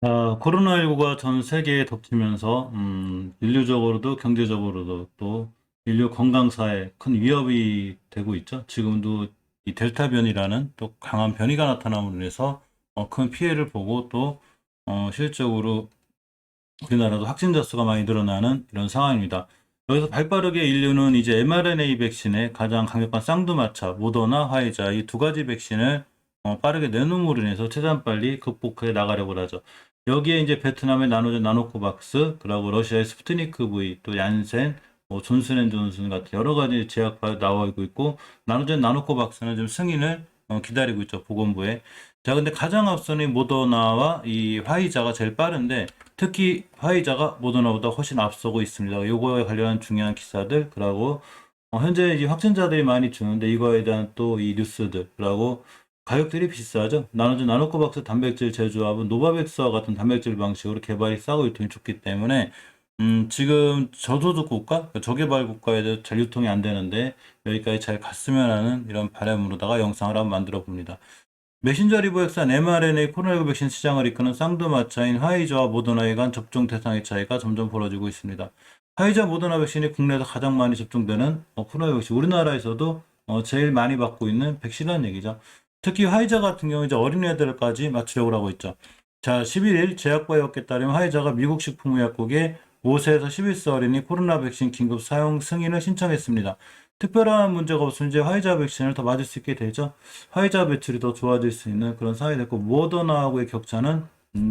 코로나19가 전 세계에 덮치면서 인류적으로도 경제적으로도 또 인류 건강사에 큰 위협이 되고 있죠. 지금도 이 델타 변이라는 또 강한 변이가 나타남으로 인해서 큰 피해를 보고 또 실질적으로 우리나라도 확진자 수가 많이 늘어나는 이런 상황입니다. 여기서 발빠르게 인류는 이제 mRNA 백신의 가장 강력한 쌍두마차, 모더나, 화이자 이 두 가지 백신을 빠르게 내놓음으로 인해서 최대한 빨리 극복해 나가려고 하죠. 여기에 이제 베트남의 나노젠 나노코박스, 그리고 러시아의 스푸트니크 V, 또 얀센, 뭐 존슨앤존슨 같은 여러 가지 제약바 나오고 있고, 나노젠 나노코박스는 지금 승인을 기다리고 있죠, 보건부에. 자, 근데 가장 앞서는 이 모더나와 이 화이자가 제일 빠른데, 특히 화이자가 모더나보다 훨씬 앞서고 있습니다. 이거에 관련한 중요한 기사들, 그리고 현재 이 확진자들이 많이 주는데 이거에 대한 또 이 뉴스들, 그리고 가격들이 비싸죠. 나노젠 나노코박스 단백질 제조합은 노바백스와 같은 단백질 방식으로 개발이 싸고 유통이 좋기 때문에 지금 저소득 국가, 그러니까 저개발 국가에도 잘 유통이 안 되는데 여기까지 잘 갔으면 하는 이런 바람으로다가 영상을 한번 만들어 봅니다. 메신저 리보 핵산 mRNA 코로나19 백신 시장을 이끄는 쌍두마차인 화이자와 모더나에 간 접종 대상의 차이가 점점 벌어지고 있습니다. 화이자 모더나 백신이 국내에서 가장 많이 접종되는 코로나19 백신, 우리나라에서도 제일 많이 받고 있는 백신이라는 얘기죠. 특히 화이자 같은 경우 이제 어린애들까지 맞추려고 하고 있죠. 자, 11일 제약바이오에 따르면 화이자가 미국 식품의약국에 5세에서 11세 어린이 코로나 백신 긴급 사용 승인을 신청했습니다. 특별한 문제가 없으면 이제 화이자 백신을 더 맞을 수 있게 되죠. 화이자 배출이 더 좋아질 수 있는 그런 상황이 됐고, 모더나하고의 격차는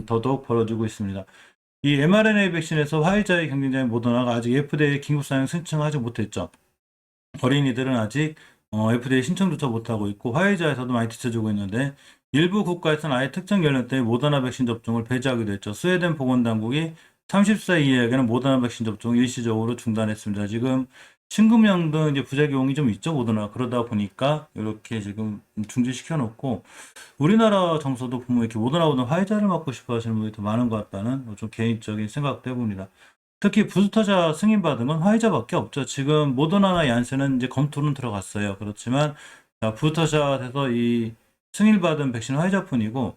더더욱 벌어지고 있습니다. 이 mRNA 백신에서 화이자의 경쟁자인 모더나가 아직 FDA 긴급 사용 신청하지 못했죠. 어린이들은 아직 FDA 신청조차 못하고 있고, 화이자에서도 많이 뒤쳐지고 있는데, 일부 국가에서는 아예 특정 연령대의 모더나 백신 접종을 배제하기도 했죠. 스웨덴 보건당국이 30세 이하에게는 모더나 백신 접종을 일시적으로 중단했습니다. 지금 심근경 등 이제 부작용이 좀 있죠, 모더나. 그러다 보니까 이렇게 지금 중지시켜 놓고, 우리나라 정서도 보면 이렇게 모더나보다 화이자를 맞고 싶어 하시는 분이 더 많은 것 같다는 좀 개인적인 생각도 해봅니다. 특히 부스터자 승인받은 건 화이자밖에 없죠. 지금 모더나나 얀센은 이제 검토는 들어갔어요. 그렇지만 부스터샷에서 이 승인받은 백신은 화이자뿐이고,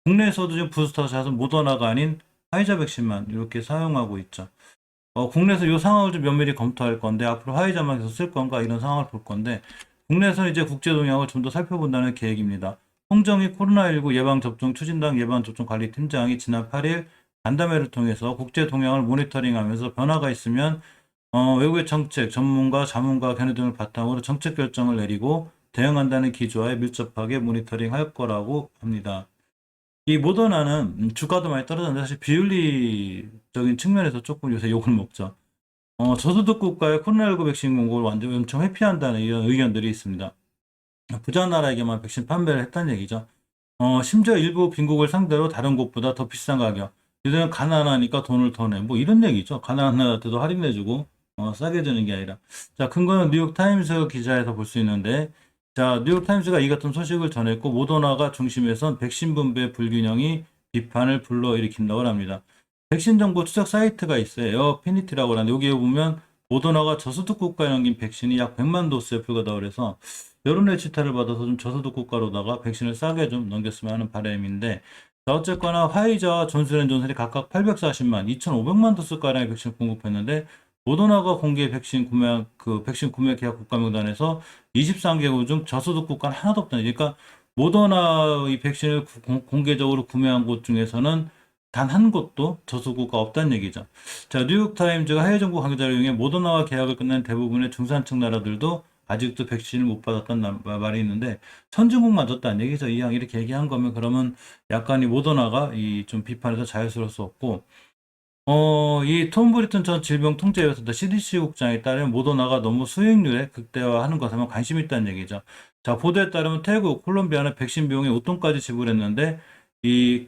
국내에서도 지금 부스터샷은 모더나가 아닌 화이자 백신만 이렇게 사용하고 있죠. 국내에서 이 상황을 좀 면밀히 검토할 건데, 앞으로 화이자만 계속 쓸 건가 이런 상황을 볼 건데, 국내에서는 이제 국제 동향을 좀 더 살펴본다는 계획입니다. 홍정희 코로나19 예방접종 추진당 예방접종관리팀장이 지난 8일 간담회를 통해서 국제 동향을 모니터링하면서 변화가 있으면 외국의 정책, 전문가, 자문가 견해 등을 바탕으로 정책 결정을 내리고 대응한다는 기조와에 밀접하게 모니터링할 거라고 합니다. 이 모더나는 주가도 많이 떨어졌는데 사실 비윤리적인 측면에서 조금 요새 욕을 먹죠. 저소득 국가의 코로나19 백신 공급을 완전 엄청 회피한다는 이런 의견들이 있습니다. 부자 나라에게만 백신 판매를 했다는 얘기죠. 심지어 일부 빈국을 상대로 다른 곳보다 더 비싼 가격. 이들은 가난하니까 돈을 더 내. 뭐 이런 얘기죠. 가난한 나라한테도 할인해주고 싸게 주는 게 아니라. 자, 근거는 뉴욕타임스 기사에서 볼 수 있는데, 자, 뉴욕타임스가 이 같은 소식을 전했고, 모더나가 중심에선 백신 분배 불균형이 비판을 불러일으킨다고 합니다. 백신 정보 추적 사이트가 있어요. 에어피니티라고 하는데 여기에 보면 모더나가 저소득 국가에 넘긴 백신이 약 100만 도스에 불과하다고 그래서 여론의 지탄을 받아서 좀 저소득 국가로다가 백신을 싸게 좀 넘겼으면 하는 바람인데, 자, 어쨌거나 화이자와 존슨앤존슨이 각각 840만, 2,500만 도스가량의 백신을 공급했는데, 모더나가 공개 백신 구매 계약 국가 명단에서 23개국 중 저소득 국가는 하나도 없다는, 그러니까 모더나 이 백신을 공개적으로 구매한 곳 중에서는 단 한 곳도 저소득국가 없다는 얘기죠. 자, 뉴욕타임즈가 해외 정부 관계자를 이용해 모더나와 계약을 끝낸 대부분의 중산층 나라들도 아직도 백신을 못 받았다는 말이 있는데, 선진국 맞았다는 얘기죠. 이왕 이렇게 얘기한 거면 그러면 약간 이 모더나가 이 좀 비판에서 자유스러울 수 없고, 이 톰 브리튼 전 질병통제위원회 CDC 국장에 따르면 모더나가 너무 수익률에 극대화하는 것에만 관심이 있다는 얘기죠. 자, 보도에 따르면 태국, 콜롬비아는 백신 비용에 웃돈까지 지불했는데, 이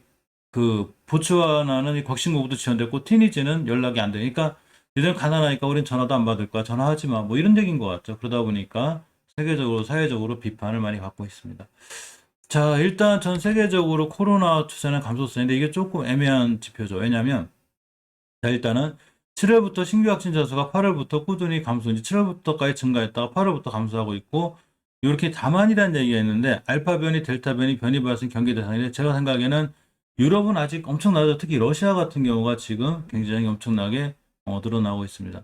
보츠와나는 이 백신 공급도 지연됐고 티니지는 연락이 안 되니까 니들 가난하니까 우린 전화도 안 받을 거야. 전화하지 마. 뭐 이런 얘기인 것 같죠. 그러다 보니까 세계적으로 사회적으로 비판을 많이 받고 있습니다. 자, 일단 전 세계적으로 코로나 추세는 감소세인데 이게 조금 애매한 지표죠. 왜냐하면, 자, 일단은 7월부터 신규 확진자 수가 8월부터 꾸준히 감소, 이제 7월부터까지 증가했다가 8월부터 감소하고 있고, 이렇게 다만이라는 얘기가 있는데, 알파 변이, 델타 변이, 변이 발생 경계 대상인데, 제가 생각에는 유럽은 아직 엄청나죠. 특히 러시아 같은 경우가 지금 굉장히 엄청나게 늘어나고 있습니다.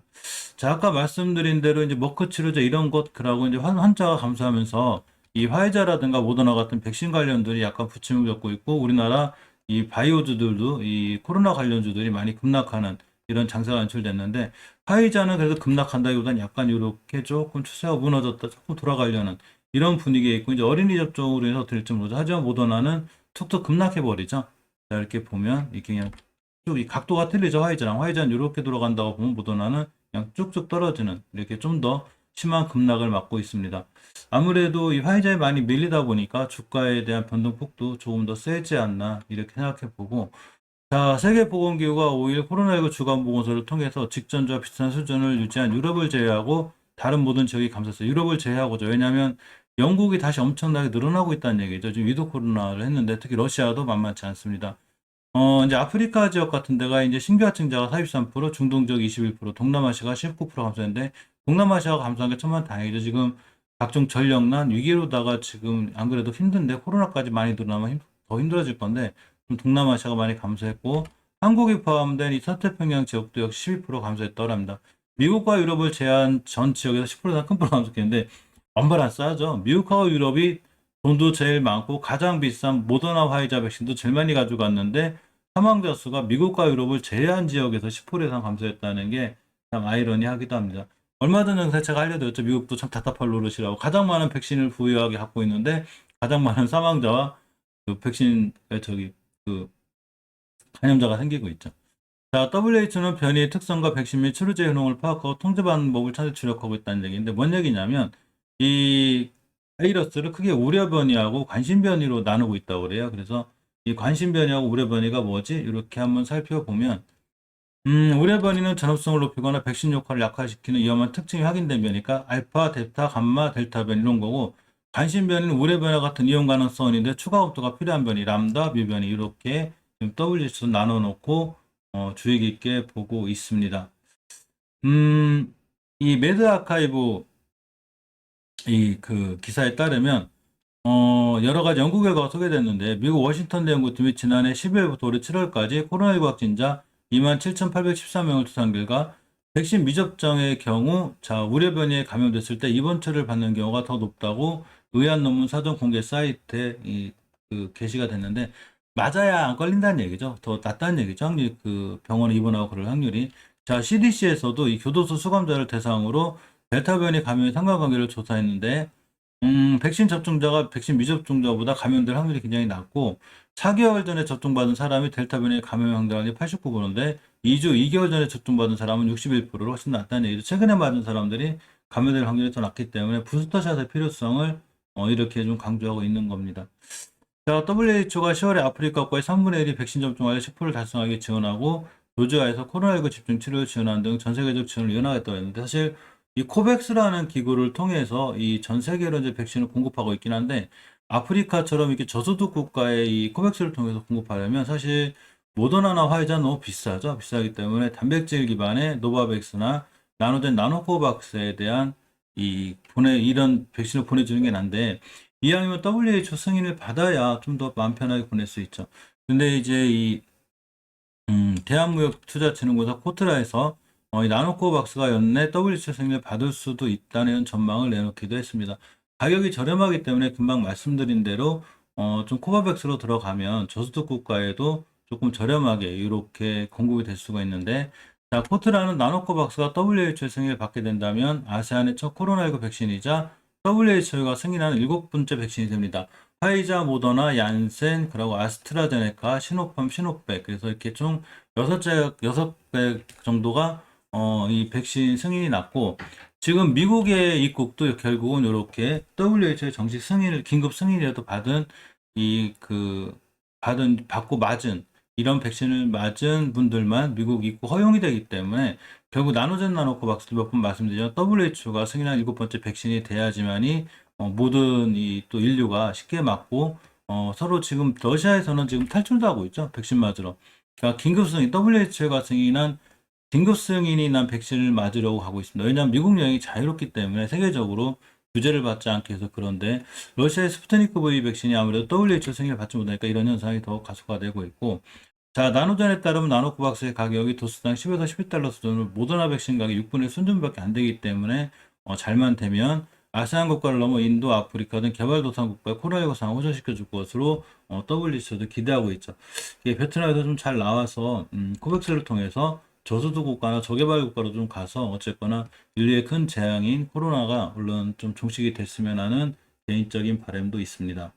자, 아까 말씀드린 대로 이제 머크 치료제 이런 것하고 이제 환자가 감소하면서 이 화이자라든가 모더나 같은 백신 관련들이 약간 부침을 겪고 있고 우리나라 이 바이오주들도 이 코로나 관련주들이 많이 급락하는 이런 장세가 연출됐는데 화이자는 그래도 급락한다기보다는 약간 이렇게 조금 추세가 무너졌다 조금 돌아가려는 이런 분위기에 있고 이제 어린이 접종으로 해서 될지 모르죠. 하지만 모더나는 툭툭 급락해버리죠. 자, 이렇게 보면 이렇게 그냥 쭉 이 각도가 틀리죠. 화이자랑 화이자는 이렇게 돌아간다고 보면 모더나는 그냥 쭉쭉 떨어지는 이렇게 좀 더 심한 급락을 맞고 있습니다. 아무래도 이 화이자에 많이 밀리다 보니까 주가에 대한 변동폭도 조금 더 세지 않나 이렇게 생각해 보고 자, 세계보건기구가 5일 코로나19 주간 보고서를 통해서 직전주와 비슷한 수준을 유지한 유럽을 제외하고 다른 모든 지역이 감소했어요. 유럽을 제외하고죠. 왜냐하면 영국이 다시 엄청나게 늘어나고 있다는 얘기죠. 지금 위드 코로나를 했는데 특히 러시아도 만만치 않습니다. 이제 아프리카 지역 같은 데가 이제 신규 확진자가 43%, 중동 지역 21%, 동남아시아가 19% 감소했는데 동남아시아가 감소한 게 천만다행이죠. 지금 각종 전력난 위기로다가 지금 안 그래도 힘든데 코로나까지 많이 늘어나면 더 힘들어질 건데 좀 동남아시아가 많이 감소했고 한국이 포함된 이 서태평양 지역도 역시 12% 감소했다고 합니다. 미국과 유럽을 제한 전 지역에서 10% 이상 큰 폭으로 감소했는데 언밸런스하죠. 미국하고 유럽이 돈도 제일 많고 가장 비싼 모더나 화이자 백신도 제일 많이 가져갔는데 사망자 수가 미국과 유럽을 제외한 지역에서 10% 이상 감소했다는 게 참 아이러니하기도 합니다. 얼마 전에 제가 알려드렸죠. 미국도 참 답답할 노릇이라고 가장 많은 백신을 보유하게 갖고 있는데 가장 많은 사망자와 그 백신 저기 그 감염자가 생기고 있죠. 자, WHO는 변이의 특성과 백신 및 치료제 효능을 파악하고 통제 방법을 찾아 주력하고 있다는 얘기인데 뭔 얘기냐면 이 바이러스를 크게 우려 변이하고 관심 변이로 나누고 있다고 그래요. 그래서 이 관심 변이하고 우려 변이가 뭐지? 이렇게 한번 살펴보면 우려 변이는 전업성을 높이거나 백신 효과를 약화시키는 위험한 특징이 확인된 변이니까 알파, 베타, 감마, 델타 변이 이런 거고 관심 변이는 우려 변이와 같은 이용 가능성인데 추가 검토가 필요한 변이, 람다, 뮤 변이 이렇게 WHO 나눠 놓고 주의 깊게 보고 있습니다. 이 매드 아카이브 이 그 기사에 따르면 여러 가지 연구 결과가 소개됐는데 미국 워싱턴대 연구팀이 지난해 12월부터 올해 7월까지 코로나19 확진자 27,814명을 조사한 결과 백신 미접종의 경우 우려 변이에 감염됐을 때 입원처를 받는 경우가 더 높다고 의학 논문 사전 공개 사이트에 게시가 됐는데 맞아야 안 걸린다는 얘기죠. 더 낫다는 얘기죠. 확률 병원에 입원하고 그럴 확률이. 자, CDC에서도 이 교도소 수감자를 대상으로 델타 변이 감염의 상관관계를 조사했는데 백신 접종자가 백신 미접종자보다 감염될 확률이 굉장히 낮고 4개월 전에 접종받은 사람이 델타 변이에 감염 확률이 89%인데 2개월 전에 접종받은 사람은 61%로 훨씬 낮다는 얘기죠. 최근에 맞은 사람들이 감염될 확률이 더 낮기 때문에 부스터샷의 필요성을 이렇게 좀 강조하고 있는 겁니다. 자, WHO가 10월에 아프리카과의 3분의 1이 백신 접종 완료 10%를 달성하기 지원하고 노조화에서 코로나19 집중 치료를 지원하는 등 전 세계적 지원을 연하겠다고 했는데 사실 이 코백스라는 기구를 통해서 이 전 세계로 이제 백신을 공급하고 있긴 한데 아프리카처럼 이렇게 저소득 국가에 이 코백스를 통해서 공급하려면 사실 모더나나 화이자는 너무 비싸죠. 비싸기 때문에 단백질 기반의 노바백스나 나노된 나노코박스에 대한 이런 백신을 보내주는 게 난데 이왕이면 WHO 승인을 받아야 좀 더 마음 편하게 보낼 수 있죠. 근데 이제 대한무역투자진흥공사 코트라에서 이 나노코박스가 연내 WHO 승인을 받을 수도 있다는 전망을 내놓기도 했습니다. 가격이 저렴하기 때문에 금방 말씀드린 대로 좀 코바백스로 들어가면 저소득 국가에도 조금 저렴하게 이렇게 공급이 될 수가 있는데 자, 코트라는 나노코박스가 WHO 승인을 받게 된다면 아세안의 첫 코로나19 백신이자 WHO가 승인하는 7번째 백신이 됩니다. 화이자, 모더나, 얀센, 그리고 아스트라제네카, 시노팜, 시노백. 그래서 이렇게 총 6배 정도가 이 백신 승인이 났고 지금 미국의 입국도 결국은 이렇게 WHO의 정식 승인을 긴급 승인이라도 받은 받고 맞은 이런 백신을 맞은 분들만 미국 입국 허용이 되기 때문에 결국 나노젠 나노코박스도 몇 번 말씀드렸죠. WHO가 승인한 7번째 백신이 돼야지만이 모든 또 인류가 쉽게 맞고 서로 지금 러시아에서는 지금 탈출도 하고 있죠. 백신 맞으러. 그러니까 긴급 승인 WHO가 승인한 긴급 승인이 난 백신을 맞으려고 하고 있습니다. 왜냐하면 미국 여행이 자유롭기 때문에 세계적으로 규제를 받지 않게 해서 그런데 러시아의 스푸트니크 V 백신이 아무래도 WHO 승인을 받지 못하니까 이런 현상이 더 가속화되고 있고 자, 나노전에 따르면 나노코박스의 가격이 도수당 10에서 11달러 수준으로 모더나 백신 가격 6분의 수준밖에 안 되기 때문에 잘만 되면 아세안 국가를 넘어 인도, 아프리카 등 개발도상국가의 코로나19 상황을 호전시켜 줄 것으로 WHO도 기대하고 있죠. 이게 베트남에서 좀 잘 나와서 코백스를 통해서 저소득 국가나 저개발 국가로 좀 가서 어쨌거나 인류의 큰 재앙인 코로나가 얼른 좀 종식이 됐으면 하는 개인적인 바람도 있습니다.